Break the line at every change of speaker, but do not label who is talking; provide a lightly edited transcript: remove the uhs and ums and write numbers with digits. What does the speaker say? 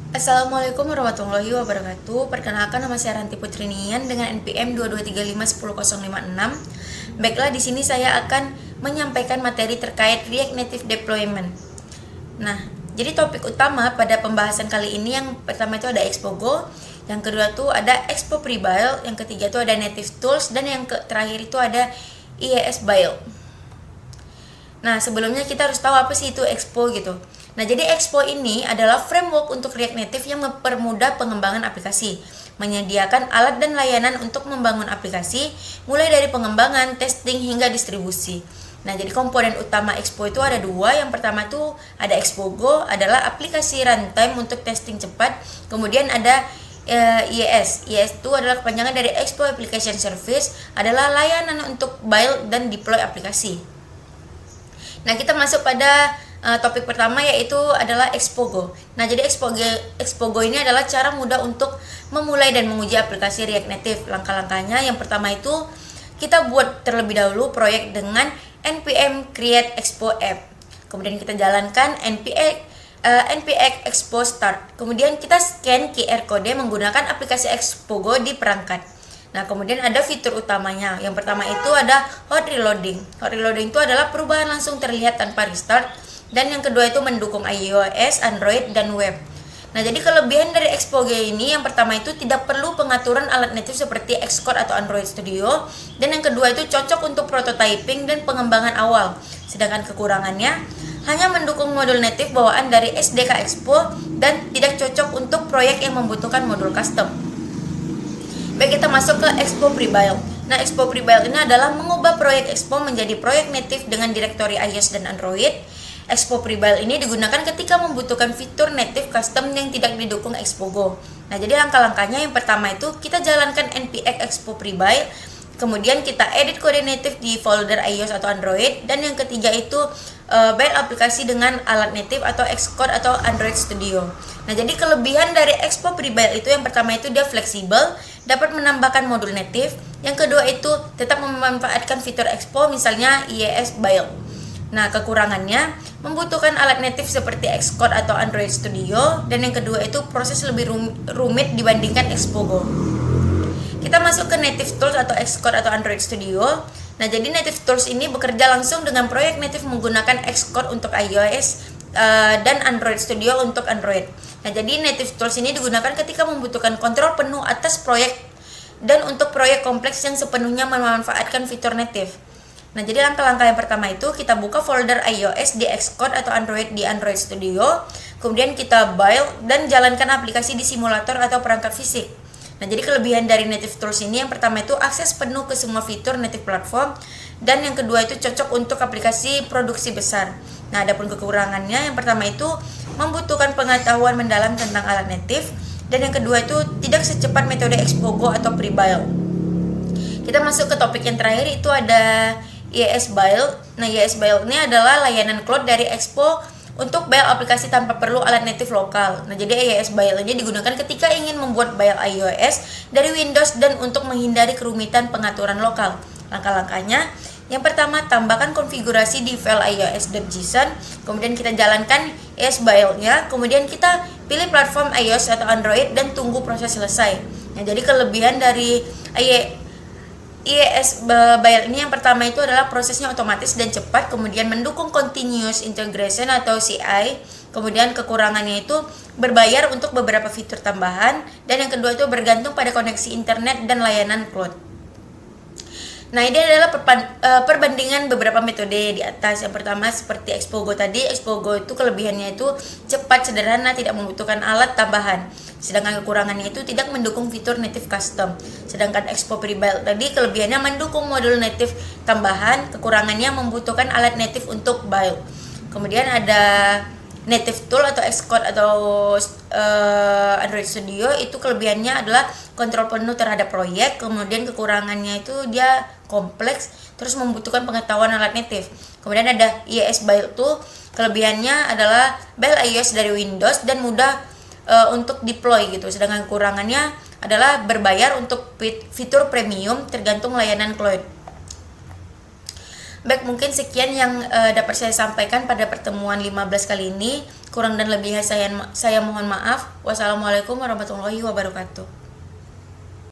Assalamualaikum warahmatullahi wabarakatuh. Perkenalkan, nama saya Ranti Putri Nian dengan NPM 223510056. Baiklah, di sini saya akan menyampaikan materi terkait React Native Deployment. Nah, jadi topik utama pada pembahasan kali ini yang pertama itu ada Expo yang kedua itu ada Expo Prebuild, yang ketiga itu ada Native Tools, dan yang terakhir itu ada IES Build. Nah, sebelumnya kita harus tahu apa sih itu Expo gitu. Nah, jadi Expo ini adalah framework untuk React Native yang mempermudah pengembangan aplikasi, menyediakan alat dan layanan untuk membangun aplikasi, mulai dari pengembangan, testing, hingga distribusi. Nah, jadi komponen utama Expo itu ada dua. Yang pertama itu ada Expo Go, adalah aplikasi runtime untuk testing cepat. Kemudian ada IES. IES itu adalah kepanjangan dari Expo Application Service, adalah layanan untuk build dan deploy aplikasi. Nah, kita masuk pada topik pertama, yaitu adalah Expo Go. Nah, jadi Expo Go ini adalah cara mudah untuk memulai dan menguji aplikasi React Native. Langkah-langkahnya, yang pertama itu kita buat terlebih dahulu proyek dengan npm create expo app. Kemudian kita jalankan npx expo start. Kemudian kita scan QR code menggunakan aplikasi Expo Go di perangkat. Nah, kemudian ada fitur utamanya. Yang pertama itu ada hot reloading. Hot reloading itu adalah perubahan langsung terlihat tanpa restart. Dan yang kedua itu mendukung iOS, Android, dan web. Nah, jadi kelebihan dari Expo Go ini, yang pertama itu tidak perlu pengaturan alat native seperti Xcode atau Android Studio. Dan yang kedua itu cocok untuk prototyping dan pengembangan awal. Sedangkan kekurangannya hanya mendukung modul native bawaan dari SDK Expo dan tidak cocok untuk proyek yang membutuhkan modul custom. Baik, kita masuk ke Expo Prebuild. Nah, Expo Prebuild ini adalah mengubah proyek Expo menjadi proyek native dengan direktori iOS dan Android. Expo Prebuild ini digunakan ketika membutuhkan fitur native custom yang tidak didukung Expo Go. Nah, jadi langkah-langkahnya, yang pertama itu kita jalankan npx Expo Prebuild, kemudian kita edit kode native di folder iOS atau Android, dan yang ketiga itu build aplikasi dengan alat native atau Xcode atau Android Studio. Nah, jadi kelebihan dari Expo Prebuild itu, yang pertama itu dia fleksibel, dapat menambahkan modul native. Yang kedua itu tetap memanfaatkan fitur Expo, misalnya IES Build. Nah, kekurangannya membutuhkan alat native seperti Xcode atau Android Studio, dan yang kedua itu proses lebih rumit dibandingkan Expo Go. Kita masuk ke Native Tools atau Xcode atau Android Studio. Nah, jadi Native Tools ini bekerja langsung dengan proyek native menggunakan Xcode untuk iOS dan Android Studio untuk Android. Nah, jadi Native Tools ini digunakan ketika membutuhkan kontrol penuh atas proyek dan untuk proyek kompleks yang sepenuhnya memanfaatkan fitur native. Nah, jadi langkah-langkah yang pertama itu kita buka folder iOS di Xcode atau Android di Android Studio, kemudian kita build dan jalankan aplikasi di simulator atau perangkat fisik. Nah, jadi kelebihan dari Native Tools ini, yang pertama itu akses penuh ke semua fitur native platform, dan yang kedua itu cocok untuk aplikasi produksi besar. Nah, adapun kekurangannya, yang pertama itu membutuhkan pengetahuan mendalam tentang alat native, dan yang kedua itu tidak secepat metode Expo Go atau Prebuild. Kita masuk ke topik yang terakhir, itu ada IES Build. Nah, IES Build ini adalah layanan cloud dari Expo untuk build aplikasi tanpa perlu alat native lokal. Nah, jadi IES Build ini digunakan ketika ingin membuat build iOS dari Windows dan untuk menghindari kerumitan pengaturan lokal. Langkah-langkahnya, yang pertama, tambahkan konfigurasi di file iOS.json, kemudian kita jalankan IES Build-nya, kemudian kita pilih platform iOS atau Android dan tunggu proses selesai. Nah, jadi kelebihan dari IES Build ini, yang pertama itu adalah prosesnya otomatis dan cepat, kemudian mendukung continuous integration atau CI. Kemudian kekurangannya itu berbayar untuk beberapa fitur tambahan, dan yang kedua itu bergantung pada koneksi internet dan layanan cloud. Nah, ini adalah perbandingan beberapa metode di atas. Yang pertama seperti Expo Go tadi, Expo Go itu kelebihannya itu cepat, sederhana, tidak membutuhkan alat tambahan. Sedangkan kekurangannya itu tidak mendukung fitur native custom. Sedangkan Expo Prebuild tadi kelebihannya mendukung modul native tambahan, kekurangannya membutuhkan alat native untuk build. Kemudian ada Native Tool atau Xcode atau Android Studio, itu kelebihannya adalah kontrol penuh terhadap proyek. Kemudian kekurangannya itu dia kompleks, terus membutuhkan pengetahuan alat native. Kemudian ada IES Build tuh kelebihannya adalah build iOS dari Windows dan mudah untuk deploy gitu. Sedangkan kekurangannya adalah berbayar untuk fitur premium tergantung layanan cloud. Baik, mungkin sekian yang dapat saya sampaikan pada pertemuan 15 kali ini. Kurang dan lebihnya saya mohon maaf. Wassalamualaikum warahmatullahi wabarakatuh.